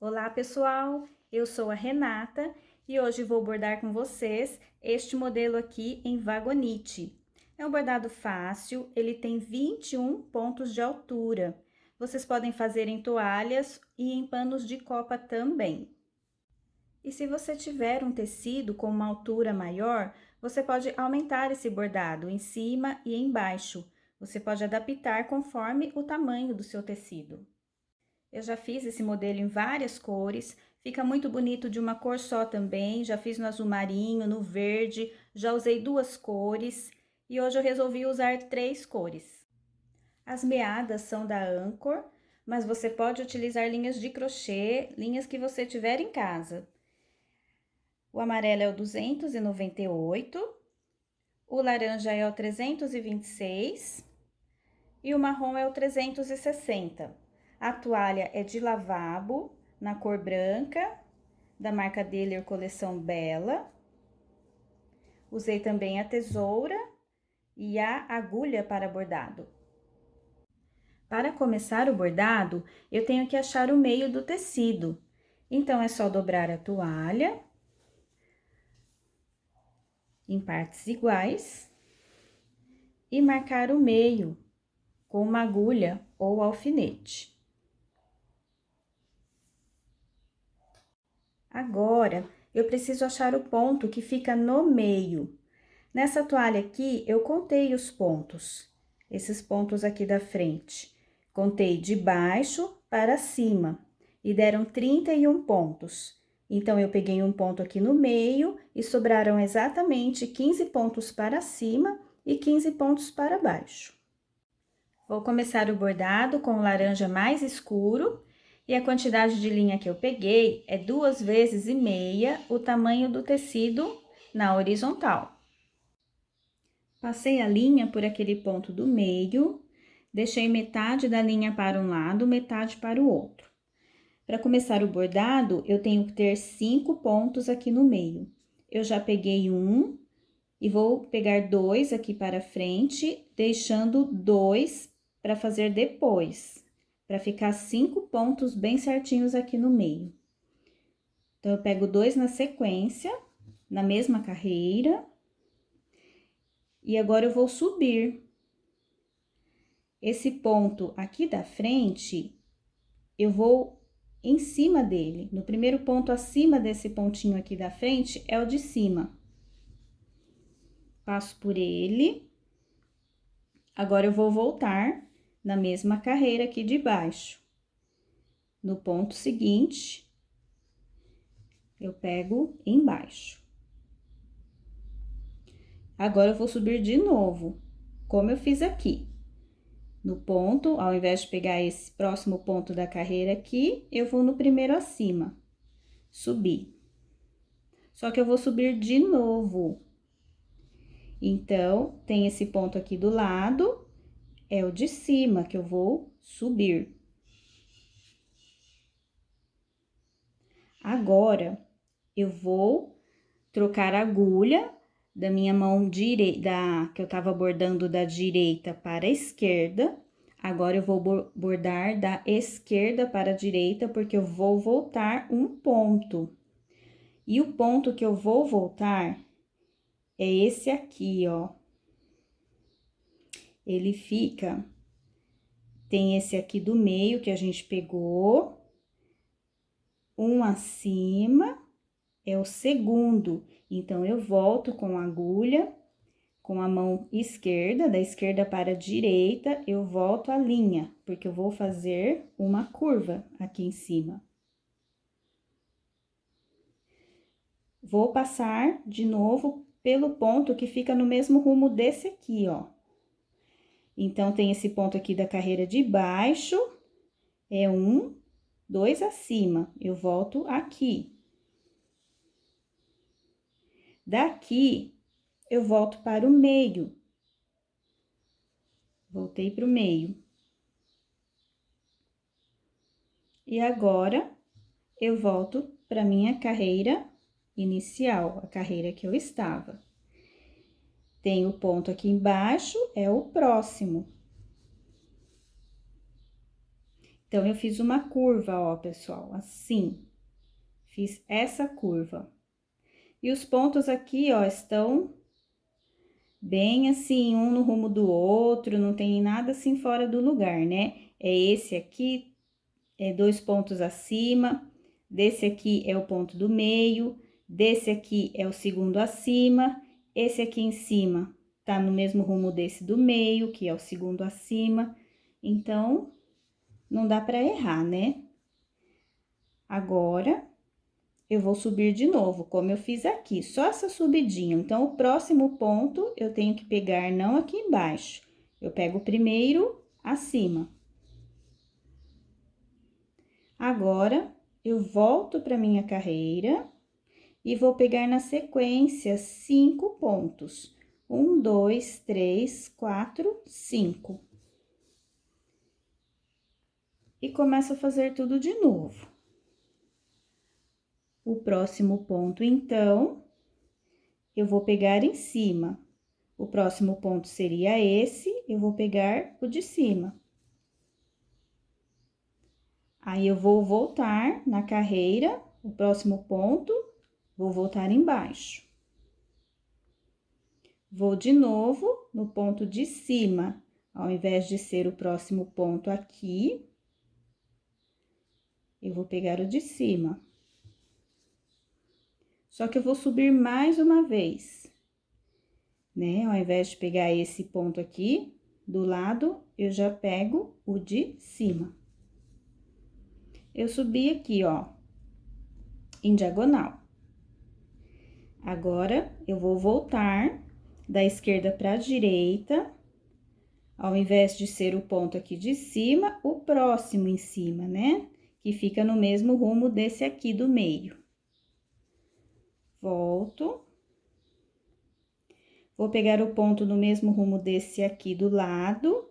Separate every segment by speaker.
Speaker 1: Olá, pessoal! Eu sou a Renata e hoje vou bordar com vocês este modelo aqui em vagonite. É um bordado fácil, ele tem 21 pontos de altura. Vocês podem fazer em toalhas e em panos de copa também. E se você tiver um tecido com uma altura maior, você pode aumentar esse bordado em cima e embaixo. Você pode adaptar conforme o tamanho do seu tecido. Eu já fiz esse modelo em várias cores, fica muito bonito de uma cor só também, já fiz no azul marinho, no verde, já usei duas cores e hoje eu resolvi usar 3 cores. As meadas são da Anchor, mas você pode utilizar linhas de crochê, linhas que você tiver em casa. O amarelo é o 298, o laranja é o 326 e o marrom é o 360. A toalha é de lavabo, na cor branca, da marca Deller Coleção Bela. Usei também a tesoura e a agulha para bordado. Para começar o bordado, eu tenho que achar o meio do tecido. Então, é só dobrar a toalha em partes iguais e marcar o meio com uma agulha ou alfinete. Agora, eu preciso achar o ponto que fica no meio. Nessa toalha aqui, eu contei os pontos, esses pontos aqui da frente. Contei de baixo para cima e deram 31 pontos. Então, eu peguei um ponto aqui no meio e sobraram exatamente 15 pontos para cima e 15 pontos para baixo. Vou começar o bordado com o laranja mais escuro e a quantidade de linha que eu peguei é 2 vezes e meia o tamanho do tecido na horizontal. Passei a linha por aquele ponto do meio, deixei metade da linha para um lado, metade para o outro. Para começar o bordado, eu tenho que ter 5 pontos aqui no meio. Eu já peguei um e vou pegar 2 aqui para frente, deixando 2 para fazer depois, para ficar 5 pontos bem certinhos aqui no meio. Então, eu pego 2 na sequência, na mesma carreira, e agora eu vou subir. Esse ponto aqui da frente, eu vou em cima dele. No primeiro ponto acima desse pontinho aqui da frente é o de cima. Passo por ele. Agora, eu vou voltar na mesma carreira aqui de baixo. No ponto seguinte, eu pego embaixo. Agora, eu vou subir de novo, como eu fiz aqui. No ponto, ao invés de pegar esse próximo ponto da carreira aqui, eu vou no primeiro acima, subir. Só que eu vou subir de novo. Então, tem esse ponto aqui do lado, é o de cima que eu vou subir. Agora, eu vou trocar a agulha da minha mão direita, que eu tava bordando da direita para a esquerda. Agora, eu vou bordar da esquerda para a direita, porque eu vou voltar um ponto. E o ponto que eu vou voltar é esse aqui, ó. Ele fica, tem esse aqui do meio que a gente pegou, um acima, é o segundo. Então, eu volto com a agulha, com a mão esquerda, da esquerda para a direita, eu volto a linha, porque eu vou fazer uma curva aqui em cima. Vou passar de novo pelo ponto que fica no mesmo rumo desse aqui, ó. Então, tem esse ponto aqui da carreira de baixo, é 1, 2 acima, eu volto aqui. Daqui, eu volto para o meio. Voltei para o meio. E agora, eu volto para minha carreira inicial, a carreira que eu estava. Tem o ponto aqui embaixo, é o próximo. Então, eu fiz uma curva, ó, pessoal, assim. Fiz essa curva. E os pontos aqui, ó, estão bem assim, um no rumo do outro, não tem nada assim fora do lugar, né? É esse aqui, é 2 pontos acima, desse aqui é o ponto do meio, desse aqui é o segundo acima, esse aqui em cima tá no mesmo rumo desse do meio, que é o segundo acima, então, não dá para errar, né? Agora, eu vou subir de novo, como eu fiz aqui, só essa subidinha. Então, o próximo ponto eu tenho que pegar não aqui embaixo, eu pego o primeiro acima. Agora, eu volto para minha carreira e vou pegar na sequência 5 pontos. 1, 2, 3, 4, 5. E começo a fazer tudo de novo. O próximo ponto, então, eu vou pegar em cima. O próximo ponto seria esse, eu vou pegar o de cima. Aí, eu vou voltar na carreira, o próximo ponto, vou voltar embaixo. Vou de novo no ponto de cima, ao invés de ser o próximo ponto aqui, eu vou pegar o de cima. Só que eu vou subir mais uma vez, né? Ao invés de pegar esse ponto aqui, do lado, eu já pego o de cima. Eu subi aqui, ó, em diagonal. Agora, eu vou voltar da esquerda para a direita, ao invés de ser o ponto aqui de cima, o próximo em cima, né? Que fica no mesmo rumo desse aqui do meio. Volto. Vou pegar o ponto no mesmo rumo desse aqui do lado.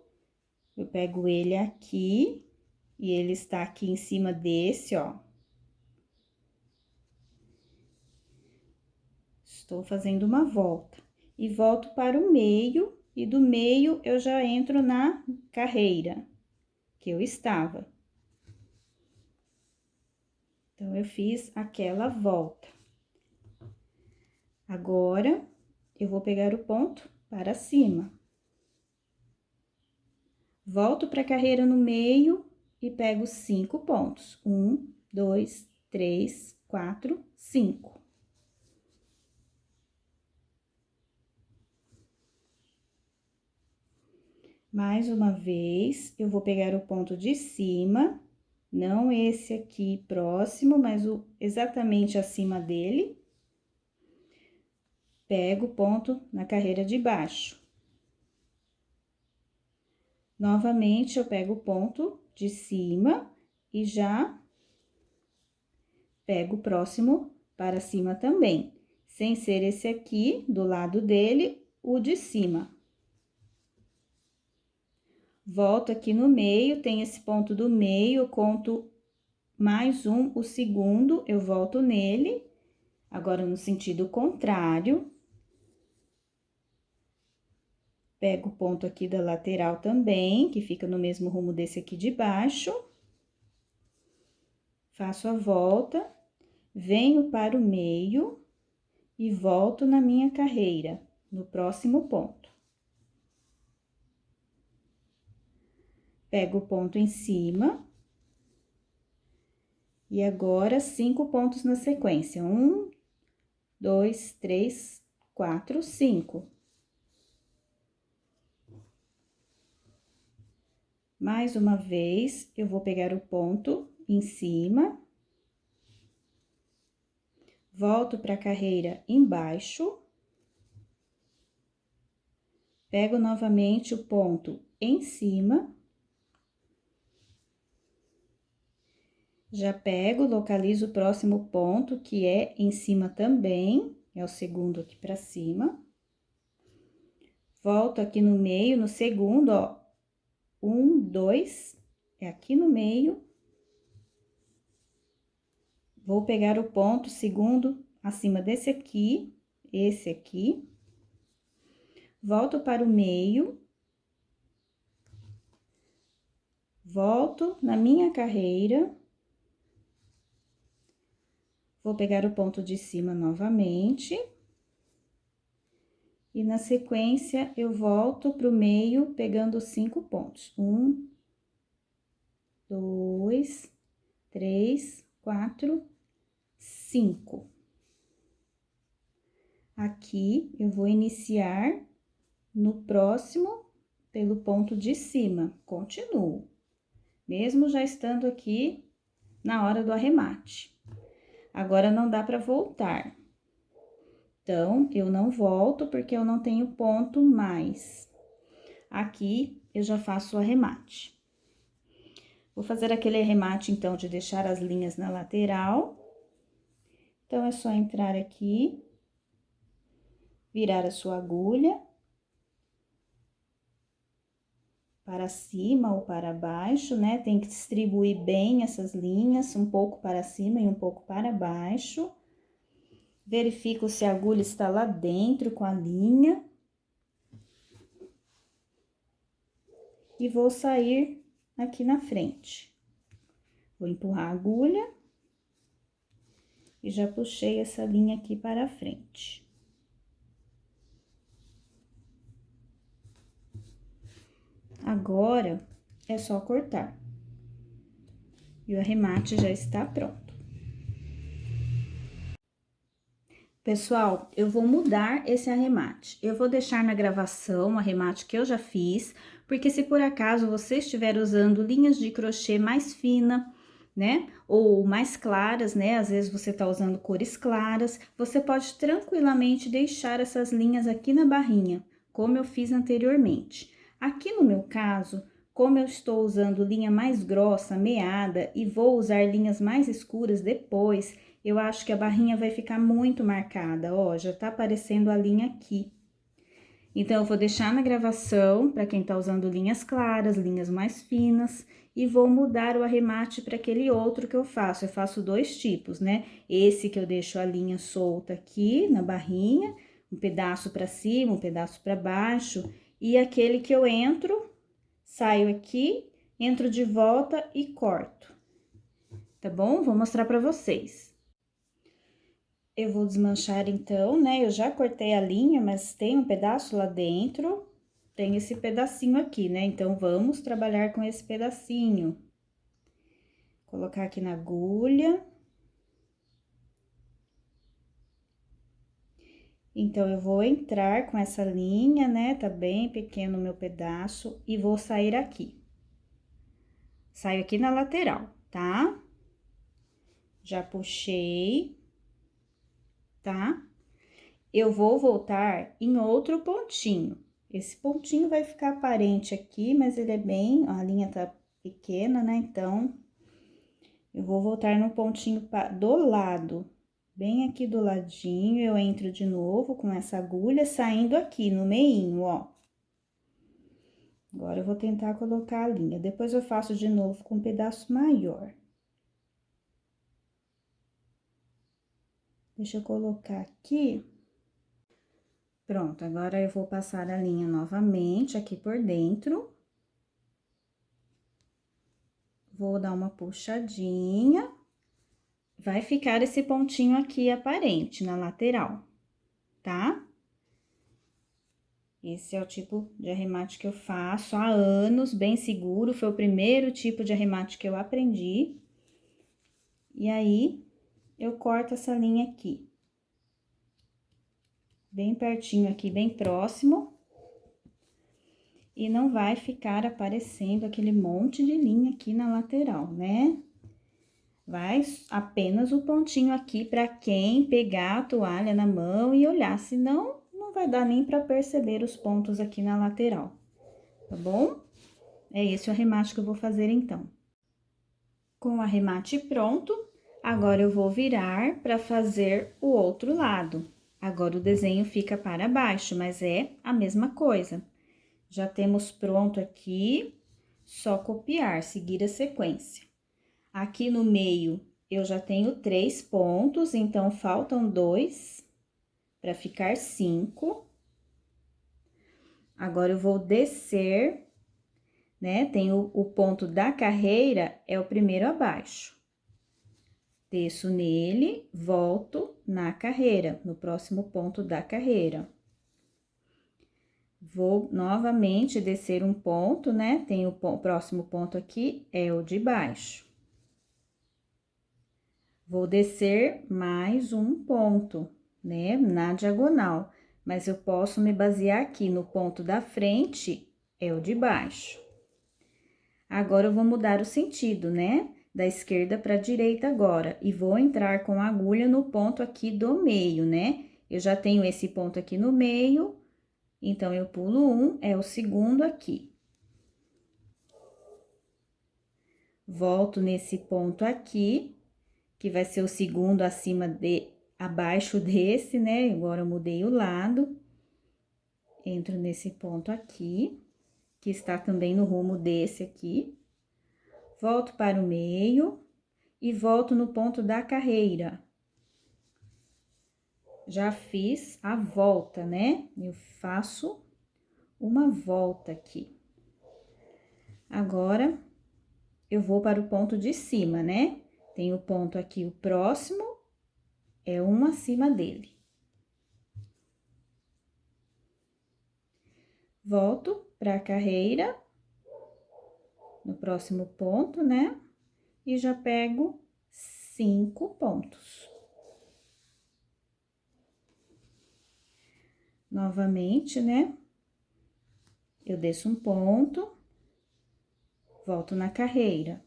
Speaker 1: Eu pego ele aqui, e ele está aqui em cima desse, ó. Estou fazendo uma volta. E volto para o meio, e do meio eu já entro na carreira que eu estava. Então, eu fiz aquela volta. Agora, eu vou pegar o ponto para cima. Volto para a carreira no meio e pego 5 pontos. 1, 2, 3, 4, 5. Mais uma vez, eu vou pegar o ponto de cima, não esse aqui próximo, mas o exatamente acima dele. Pego o ponto na carreira de baixo. Novamente, eu pego o ponto de cima e já pego o próximo para cima também, sem ser esse aqui, do lado dele, o de cima. Volto aqui no meio, tem esse ponto do meio, eu conto mais um, o segundo, eu volto nele, agora no sentido contrário. Pego o ponto aqui da lateral também, que fica no mesmo rumo desse aqui de baixo. Faço a volta, venho para o meio e volto na minha carreira, no próximo ponto. Pego o ponto em cima. E agora, 5 pontos na sequência. 1, 2, 3, 4, 5. Mais uma vez, eu vou pegar o ponto em cima. Volto para a carreira embaixo. Pego novamente o ponto em cima. Já pego, localizo o próximo ponto, que é em cima também, é o segundo aqui pra cima. Volto aqui no meio, no segundo, ó. 1, 2, é aqui no meio. Vou pegar o ponto segundo acima desse aqui, esse aqui. Volto para o meio. Volto na minha carreira. Vou pegar o ponto de cima novamente. E na sequência, eu volto pro meio, pegando 5 pontos. 1, 2, 3, 4, 5. Aqui, eu vou iniciar no próximo pelo ponto de cima. Continuo, mesmo já estando aqui na hora do arremate. Agora, não dá para voltar. Então, eu não volto porque eu não tenho ponto mais. Aqui, eu já faço o arremate. Vou fazer aquele arremate, então, de deixar as linhas na lateral. Então, é só entrar aqui, virar a sua agulha para cima ou para baixo, né? Tem que distribuir bem essas linhas, um pouco para cima e um pouco para baixo. Verifico se a agulha está lá dentro com a linha. E vou sair aqui na frente. Vou empurrar a agulha. E já puxei essa linha aqui para a frente. Agora, é só cortar. E o arremate já está pronto. Pessoal, eu vou mudar esse arremate. Eu vou deixar na gravação o arremate que eu já fiz, porque se por acaso você estiver usando linhas de crochê mais fina, né, ou mais claras, né, às vezes você tá usando cores claras, você pode tranquilamente deixar essas linhas aqui na barrinha, como eu fiz anteriormente. Aqui no meu caso, como eu estou usando linha mais grossa, meada, e vou usar linhas mais escuras depois, eu acho que a barrinha vai ficar muito marcada, ó, já tá aparecendo a linha aqui. Então, eu vou deixar na gravação, para quem tá usando linhas claras, linhas mais finas, e vou mudar o arremate para aquele outro que eu faço. Eu faço 2 tipos, né? Esse que eu deixo a linha solta aqui na barrinha, um pedaço para cima, um pedaço para baixo, e aquele que eu entro, saio aqui, entro de volta e corto. Tá bom? Vou mostrar para vocês. Eu vou desmanchar então, né? Eu já cortei a linha, mas tem um pedaço lá dentro, tem esse pedacinho aqui, né? Então, vamos trabalhar com esse pedacinho. Colocar aqui na agulha. Então, eu vou entrar com essa linha, né? Tá bem pequeno o meu pedaço e vou sair aqui. Saio aqui na lateral, tá? Já puxei, tá? Eu vou voltar em outro pontinho. Esse pontinho vai ficar aparente aqui, mas ele é bem... A linha tá pequena, né? Então, eu vou voltar no pontinho do lado. Bem aqui do ladinho, eu entro de novo com essa agulha, saindo aqui no meinho, ó. Agora, eu vou tentar colocar a linha. Depois, eu faço de novo com um pedaço maior. Deixa eu colocar aqui. Pronto, agora eu vou passar a linha novamente aqui por dentro. Vou dar uma puxadinha. Vai ficar esse pontinho aqui aparente na lateral, tá? Esse é o tipo de arremate que eu faço há anos, bem seguro. Foi o primeiro tipo de arremate que eu aprendi. E aí, eu corto essa linha aqui. Bem pertinho aqui, bem próximo. E não vai ficar aparecendo aquele monte de linha aqui na lateral, né? Vai apenas o pontinho aqui para quem pegar a toalha na mão e olhar, senão não vai dar nem para perceber os pontos aqui na lateral, tá bom? É esse o arremate que eu vou fazer então. Com o arremate pronto, agora eu vou virar para fazer o outro lado. Agora o desenho fica para baixo, mas é a mesma coisa. Já temos pronto aqui, só copiar, seguir a sequência. Aqui no meio, eu já tenho 3 pontos, então, faltam 2 para ficar 5. Agora, eu vou descer né? Tem o ponto da carreira, é o primeiro abaixo. Desço nele, volto na carreira, no próximo ponto da carreira. Vou novamente descer um ponto, né? Tem o próximo ponto aqui, é o de baixo. Vou descer mais um ponto, né? Na diagonal, mas eu posso me basear aqui no ponto da frente, é o de baixo. Agora, eu vou mudar o sentido, né? Da esquerda para a direita agora, e vou entrar com a agulha no ponto aqui do meio, né? Eu já tenho esse ponto aqui no meio, então, eu pulo um, é o segundo aqui. Volto nesse ponto aqui, que vai ser o segundo abaixo desse, né? Agora, eu mudei o lado. Entro nesse ponto aqui, que está também no rumo desse aqui. Volto para o meio e volto no ponto da carreira. Já fiz a volta, né? Eu faço uma volta aqui. Agora, eu vou para o ponto de cima, né? Tem o ponto aqui, o próximo, é um acima dele. Volto para a carreira, no próximo ponto, né? E já pego 5 pontos. Novamente, né? Eu desço um ponto, volto na carreira.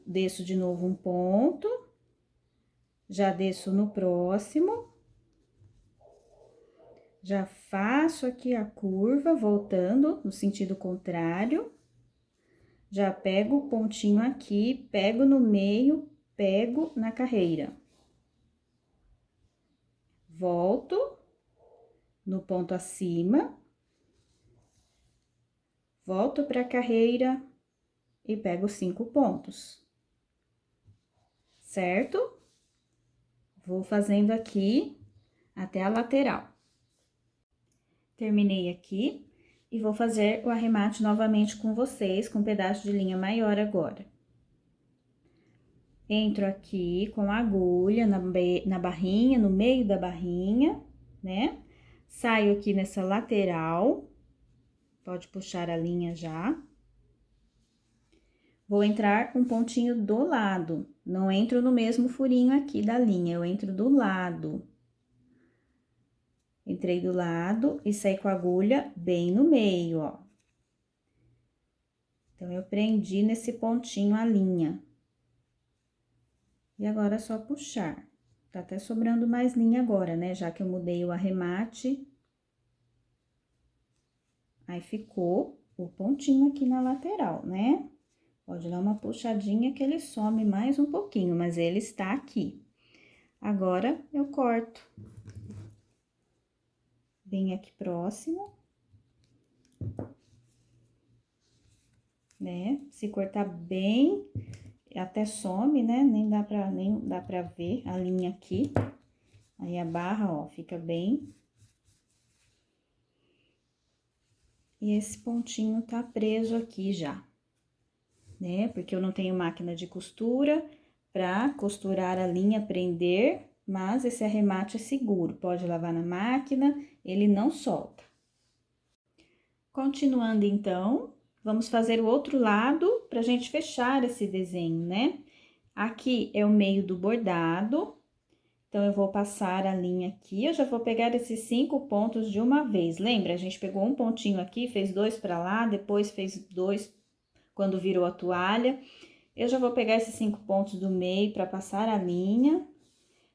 Speaker 1: Desço de novo um ponto, já desço no próximo. Já faço aqui a curva, voltando no sentido contrário. Já pego o pontinho aqui, pego no meio, pego na carreira. Volto no ponto acima. Volto para a carreira e pego 5 pontos. Certo? Vou fazendo aqui até a lateral. Terminei aqui e vou fazer o arremate novamente com vocês, com um pedaço de linha maior agora. Entro aqui com a agulha na barrinha, no meio da barrinha, né? Saio aqui nessa lateral, pode puxar a linha já. Vou entrar um pontinho do lado, não entro no mesmo furinho aqui da linha, eu entro do lado. Entrei do lado e saí com a agulha bem no meio, ó. Então, eu prendi nesse pontinho a linha. E agora, é só puxar. Tá até sobrando mais linha agora, né? Já que eu mudei o arremate. Aí, ficou o pontinho aqui na lateral, né? Pode dar uma puxadinha que ele some mais um pouquinho, mas ele está aqui. Agora, eu corto. Bem aqui próximo. Né? Se cortar bem, até some, né? Nem dá pra ver a linha aqui. Aí, a barra, ó, fica bem. E esse pontinho tá preso aqui já, né? Porque eu não tenho máquina de costura pra costurar a linha, prender, mas esse arremate é seguro. Pode lavar na máquina, ele não solta. Continuando, então, vamos fazer o outro lado pra gente fechar esse desenho, né? Aqui é o meio do bordado, então, eu vou passar a linha aqui, eu já vou pegar esses 5 pontos de uma vez. Lembra? A gente pegou um pontinho aqui, fez 2 pra lá, depois fez 2 quando virou a toalha. Eu já vou pegar esses 5 pontos do meio pra passar a linha.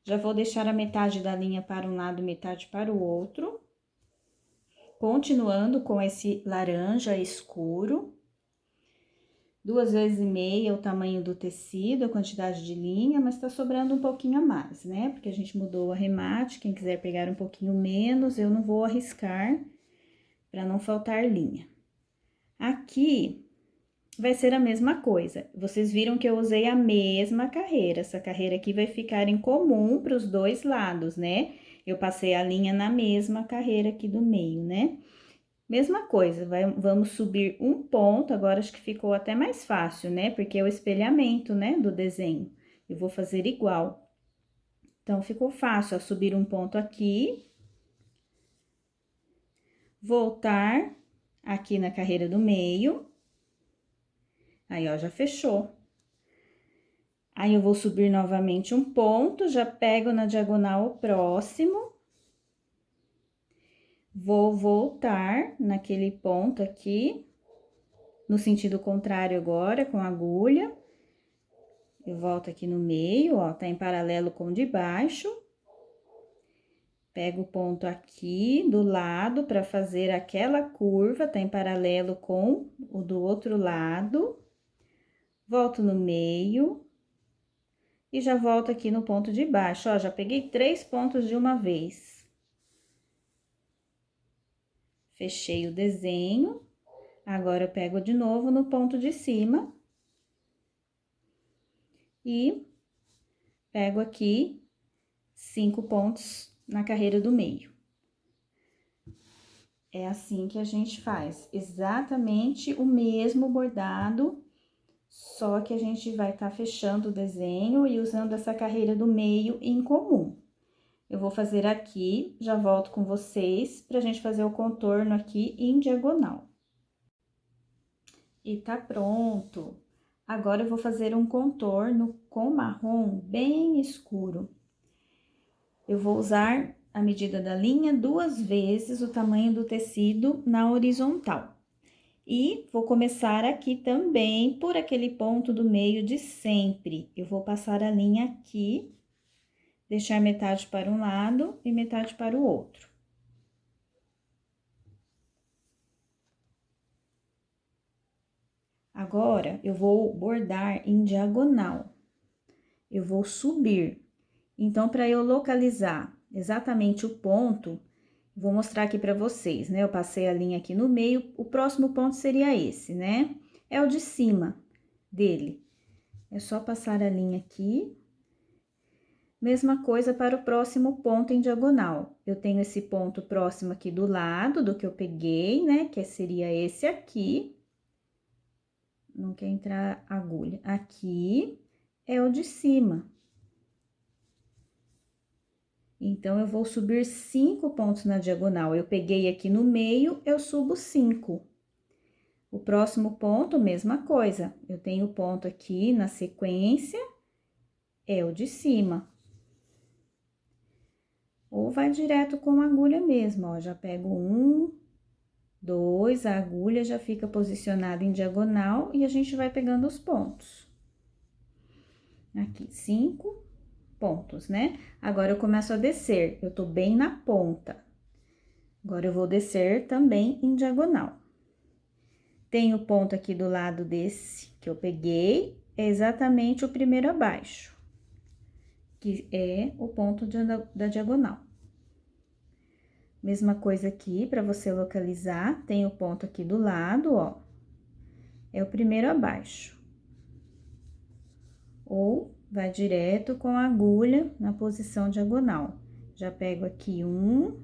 Speaker 1: Já vou deixar a metade da linha para um lado, metade para o outro. Continuando com esse laranja escuro. 2 vezes e meia o tamanho do tecido, a quantidade de linha, mas tá sobrando um pouquinho a mais, né? Porque a gente mudou o arremate, quem quiser pegar um pouquinho menos, eu não vou arriscar para não faltar linha. Aqui vai ser a mesma coisa. Vocês viram que eu usei a mesma carreira. Essa carreira aqui vai ficar em comum para os dois lados, né? Eu passei a linha na mesma carreira aqui do meio, né? Mesma coisa, vamos subir um ponto, agora acho que ficou até mais fácil, né? Porque é o espelhamento, né, do desenho. Eu vou fazer igual. Então, ficou fácil, ó, subir um ponto aqui, voltar aqui na carreira do meio. Aí, ó, já fechou. Aí, eu vou subir novamente um ponto, já pego na diagonal o próximo. Vou voltar naquele ponto aqui, no sentido contrário agora, com a agulha. Eu volto aqui no meio, ó, tá em paralelo com o de baixo. Pego o ponto aqui do lado para fazer aquela curva, tá em paralelo com o do outro lado. Volto no meio. E já volto aqui no ponto de baixo, ó, já peguei 3 pontos de uma vez. Fechei o desenho. Agora, eu pego de novo no ponto de cima. E pego aqui 5 pontos na carreira do meio. É assim que a gente faz, exatamente o mesmo bordado, só que a gente vai estar fechando o desenho e usando essa carreira do meio em comum. Eu vou fazer aqui, já volto com vocês pra gente fazer o contorno aqui em diagonal. E tá pronto! Agora, eu vou fazer um contorno com marrom bem escuro. Eu vou usar a medida da linha 2 vezes o tamanho do tecido na horizontal. E vou começar aqui também por aquele ponto do meio de sempre. Eu vou passar a linha aqui, deixar metade para um lado e metade para o outro. Agora, eu vou bordar em diagonal. Eu vou subir. Então, para eu localizar exatamente o ponto, vou mostrar aqui para vocês, né? Eu passei a linha aqui no meio, o próximo ponto seria esse, né? É o de cima dele. É só passar a linha aqui. Mesma coisa para o próximo ponto em diagonal. Eu tenho esse ponto próximo aqui do lado do que eu peguei, né? Que seria esse aqui. Não quer entrar agulha. Aqui é o de cima. Então, eu vou subir 5 pontos na diagonal. Eu peguei aqui no meio, eu subo 5. O próximo ponto, mesma coisa. Eu tenho ponto aqui na sequência, é o de cima. Ou vai direto com a agulha mesmo, ó. Já pego 1, 2, a agulha já fica posicionada em diagonal e a gente vai pegando os pontos. Aqui, 5 pontos, né? Agora, eu começo a descer, eu tô bem na ponta. Agora, eu vou descer também em diagonal. Tem o ponto aqui do lado desse que eu peguei, é exatamente o primeiro abaixo, que é o ponto da diagonal. Mesma coisa aqui, para você localizar, tem o ponto aqui do lado, ó, é o primeiro abaixo. Ou vai direto com a agulha na posição diagonal. Já pego aqui 1,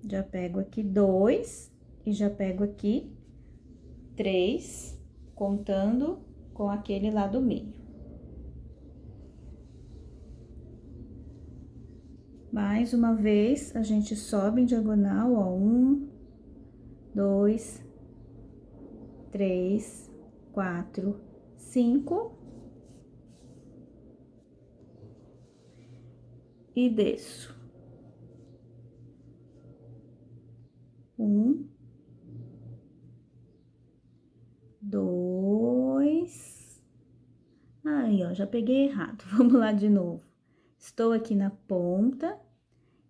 Speaker 1: já pego aqui 2 e já pego aqui 3, contando com aquele lá do meio. Mais uma vez, a gente sobe em diagonal, ó, 1, 2, 3, 4, 5. E desço. 1, 2. Aí, ó, já peguei errado. Vamos lá de novo. Estou aqui na ponta,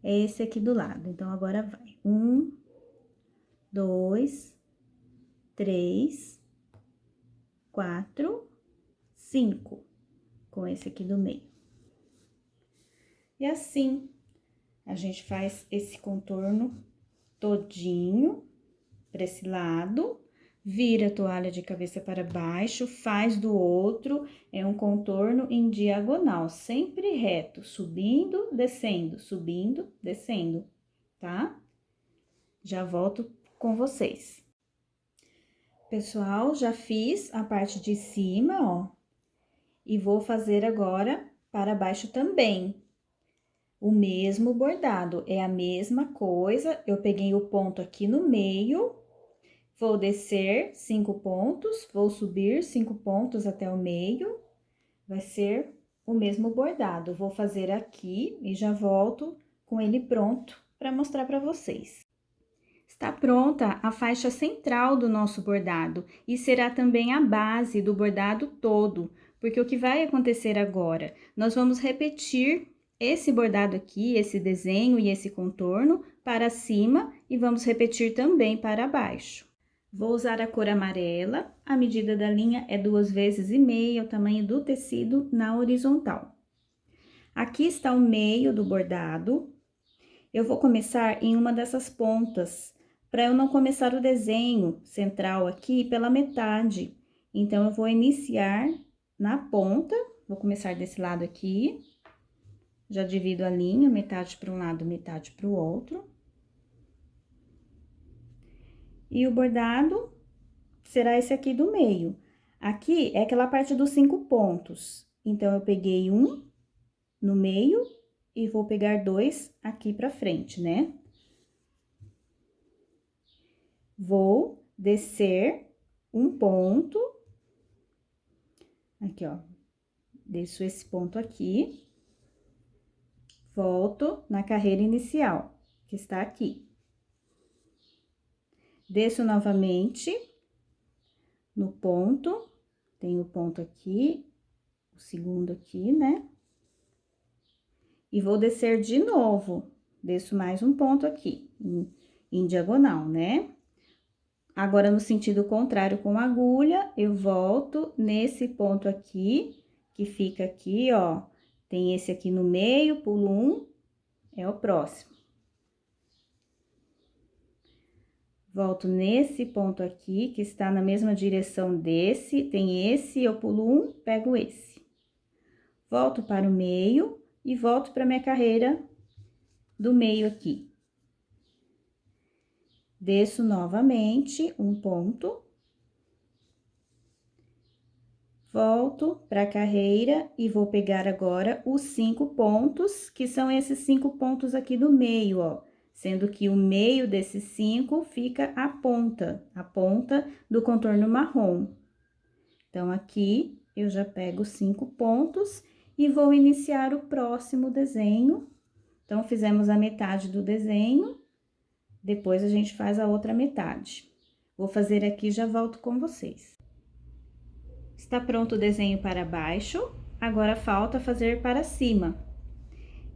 Speaker 1: é esse aqui do lado. Então, agora vai. 1, 2, 3, 4, 5. Com esse aqui do meio. E assim, a gente faz esse contorno todinho para esse lado, vira a toalha de cabeça para baixo, faz do outro, é um contorno em diagonal, sempre reto, subindo, descendo, tá? Já volto com vocês. Pessoal, já fiz a parte de cima, ó. E vou fazer agora para baixo também. O mesmo bordado, é a mesma coisa. Eu peguei o ponto aqui no meio, vou descer 5 pontos, vou subir 5 pontos até o meio. Vai ser o mesmo bordado. Vou fazer aqui e já volto com ele pronto para mostrar para vocês. Está pronta a faixa central do nosso bordado e será também a base do bordado todo, porque o que vai acontecer agora? Nós vamos repetir esse bordado aqui, esse desenho e esse contorno para cima e vamos repetir também para baixo. Vou usar a cor amarela, a medida da linha é 2,5 vezes, o tamanho do tecido na horizontal. Aqui está o meio do bordado. Eu vou começar em uma dessas pontas, para eu não começar o desenho central aqui pela metade. Então, eu vou iniciar na ponta, vou começar desse lado aqui. Já divido a linha, metade para um lado, metade para o outro. E o bordado será esse aqui do meio. Aqui é aquela parte dos 5 pontos. Então, eu peguei um no meio e vou pegar 2 aqui pra frente, né? Vou descer um ponto. Aqui, ó. Desço esse ponto aqui. Volto na carreira inicial, que está aqui. Desço novamente no ponto. Tem o ponto aqui, o segundo aqui, né? E vou descer de novo. Desço mais um ponto aqui, em diagonal, né? Agora, no sentido contrário com a agulha, eu volto nesse ponto aqui, que fica aqui, ó. Tem esse aqui no meio, pulo um, é o próximo. Volto nesse ponto aqui, que está na mesma direção desse, tem esse, eu pulo um, pego esse. Volto para o meio e volto para minha carreira do meio aqui. Desço novamente um ponto. Volto para a carreira e vou pegar agora os 5 pontos, que são esses 5 pontos aqui do meio, ó. Sendo que o meio desses 5 fica a ponta do contorno marrom. Então, aqui eu já pego 5 pontos e vou iniciar o próximo desenho. Então, fizemos a metade do desenho, depois a gente faz a outra metade. Vou fazer aqui e já volto com vocês. Está pronto o desenho para baixo, agora falta fazer para cima.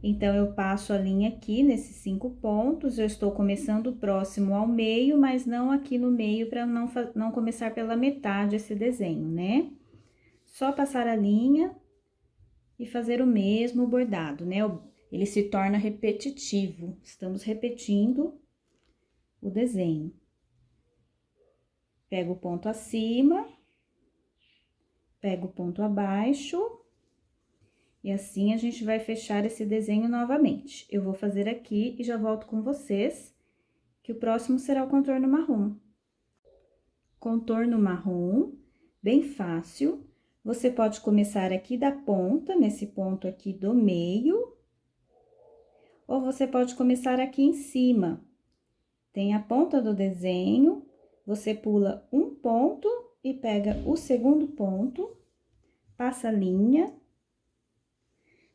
Speaker 1: Então, eu passo a linha aqui nesses 5 pontos, eu estou começando próximo ao meio, mas não aqui no meio, para não começar pela metade esse desenho, né? Só passar a linha e fazer o mesmo bordado, né? Ele se torna repetitivo, estamos repetindo o desenho. Pego o ponto acima, pego o ponto abaixo, e assim a gente vai fechar esse desenho novamente. Eu vou fazer aqui e já volto com vocês, que o próximo será o contorno marrom. Contorno marrom, bem fácil. Você pode começar aqui da ponta, nesse ponto aqui do meio, ou você pode começar aqui em cima. Tem a ponta do desenho, você pula um ponto e pega o segundo ponto, passa a linha,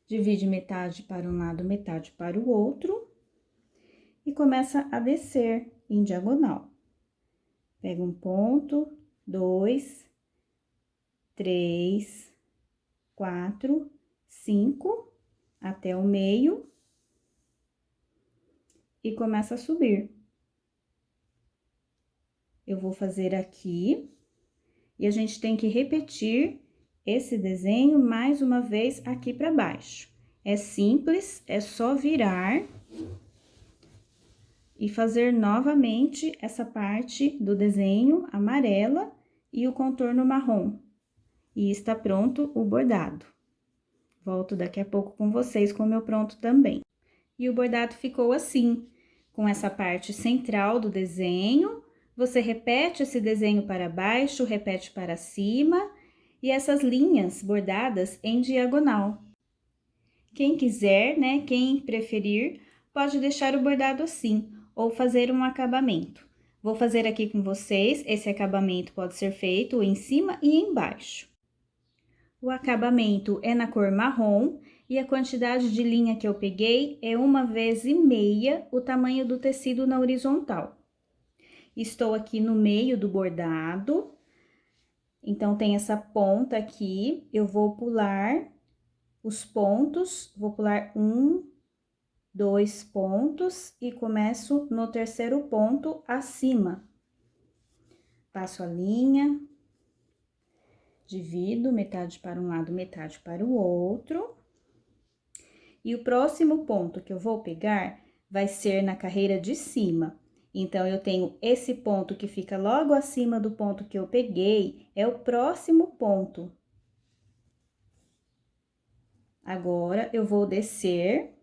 Speaker 1: divide metade para um lado, metade para o outro, e começa a descer em diagonal. Pega um ponto, 2, 3, 4, 5, até o meio, e começa a subir. Eu vou fazer aqui, e a gente tem que repetir esse desenho mais uma vez aqui para baixo. É simples, é só virar e fazer novamente essa parte do desenho amarela e o contorno marrom. E está pronto o bordado. Volto daqui a pouco com vocês com o meu pronto também. E o bordado ficou assim, com essa parte central do desenho. Você repete esse desenho para baixo, repete para cima e essas linhas bordadas em diagonal. Quem quiser, né, quem preferir, pode deixar o bordado assim ou fazer um acabamento. Vou fazer aqui com vocês, esse acabamento pode ser feito em cima e embaixo. O acabamento é na cor marrom e a quantidade de linha que eu peguei é 1,5 vezes o tamanho do tecido na horizontal. Estou aqui no meio do bordado, então tem essa ponta aqui, eu vou pular os pontos, vou pular 1, 2 pontos e começo no terceiro ponto acima. Passo a linha, divido metade para um lado, metade para o outro. E o próximo ponto que eu vou pegar vai ser na carreira de cima. Então, eu tenho esse ponto que fica logo acima do ponto que eu peguei, é o próximo ponto. Agora, eu vou descer.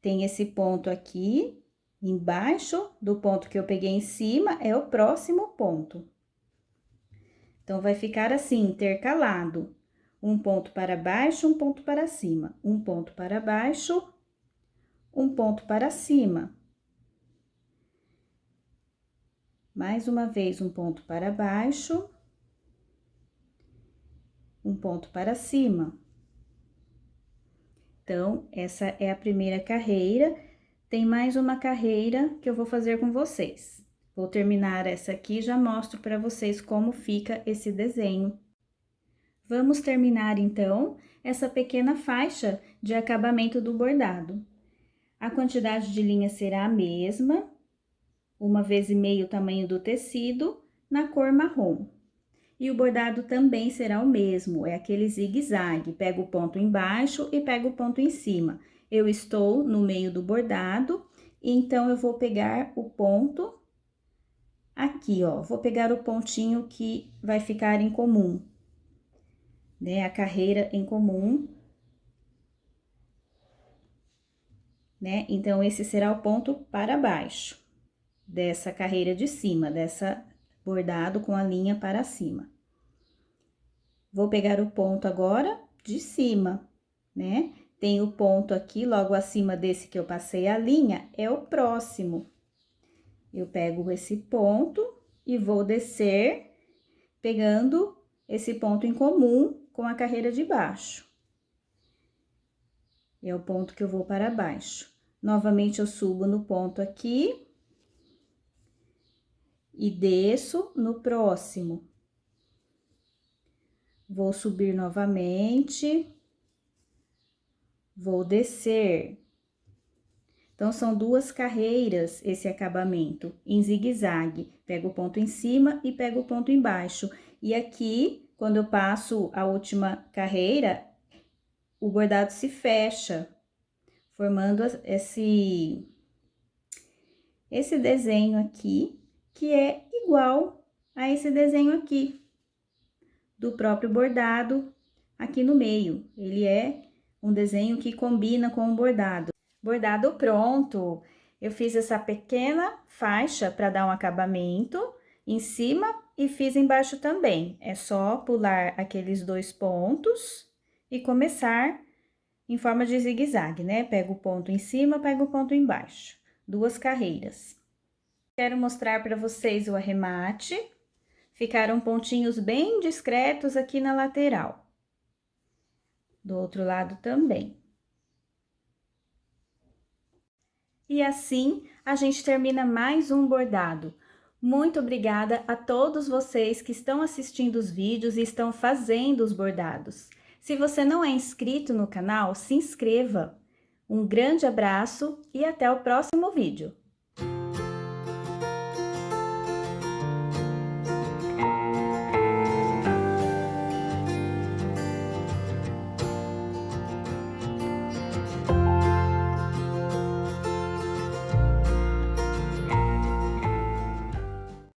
Speaker 1: Tem esse ponto aqui, embaixo do ponto que eu peguei em cima, é o próximo ponto. Então, vai ficar assim, intercalado. Um ponto para baixo, um ponto para cima. Um ponto para baixo, um ponto para cima. Mais uma vez, um ponto para baixo, um ponto para cima. Então, essa é a primeira carreira. Tem mais uma carreira que eu vou fazer com vocês. Vou terminar essa aqui e já mostro para vocês como fica esse desenho. Vamos terminar, então, essa pequena faixa de acabamento do bordado. A quantidade de linha será a mesma, 1,5 vezes o tamanho do tecido, na cor marrom. E o bordado também será o mesmo, é aquele zigue-zague, pega o ponto embaixo e pega o ponto em cima. Eu estou no meio do bordado, então eu vou pegar o ponto aqui, ó, vou pegar o pontinho que vai ficar em comum, né, a carreira em comum, né? Então, esse será o ponto para baixo dessa carreira de cima, dessa bordado com a linha para cima. Vou pegar o ponto agora de cima, né? Tem o ponto aqui, logo acima desse que eu passei a linha, é o próximo. Eu pego esse ponto e vou descer, pegando esse ponto em comum com a carreira de baixo. É o ponto que eu vou para baixo. Novamente, eu subo no ponto aqui e desço no próximo. Vou subir novamente, vou descer. Então, são 2 carreiras esse acabamento em zigue-zague. Pego o ponto em cima e pego o ponto embaixo. E aqui, quando eu passo a última carreira, o bordado se fecha, formando esse desenho aqui, que é igual a esse desenho aqui, do próprio bordado aqui no meio. Ele é um desenho que combina com o bordado. Bordado pronto! Eu fiz essa pequena faixa para dar um acabamento em cima e fiz embaixo também. É só pular aqueles 2 pontos e começar em forma de zigue-zague, né? Pego o ponto em cima, pego o ponto embaixo. 2 carreiras. Quero mostrar para vocês o arremate. Ficaram pontinhos bem discretos aqui na lateral. Do outro lado também. E assim, a gente termina mais um bordado. Muito obrigada a todos vocês que estão assistindo os vídeos e estão fazendo os bordados. Se você não é inscrito no canal, se inscreva. Um grande abraço e até o próximo vídeo.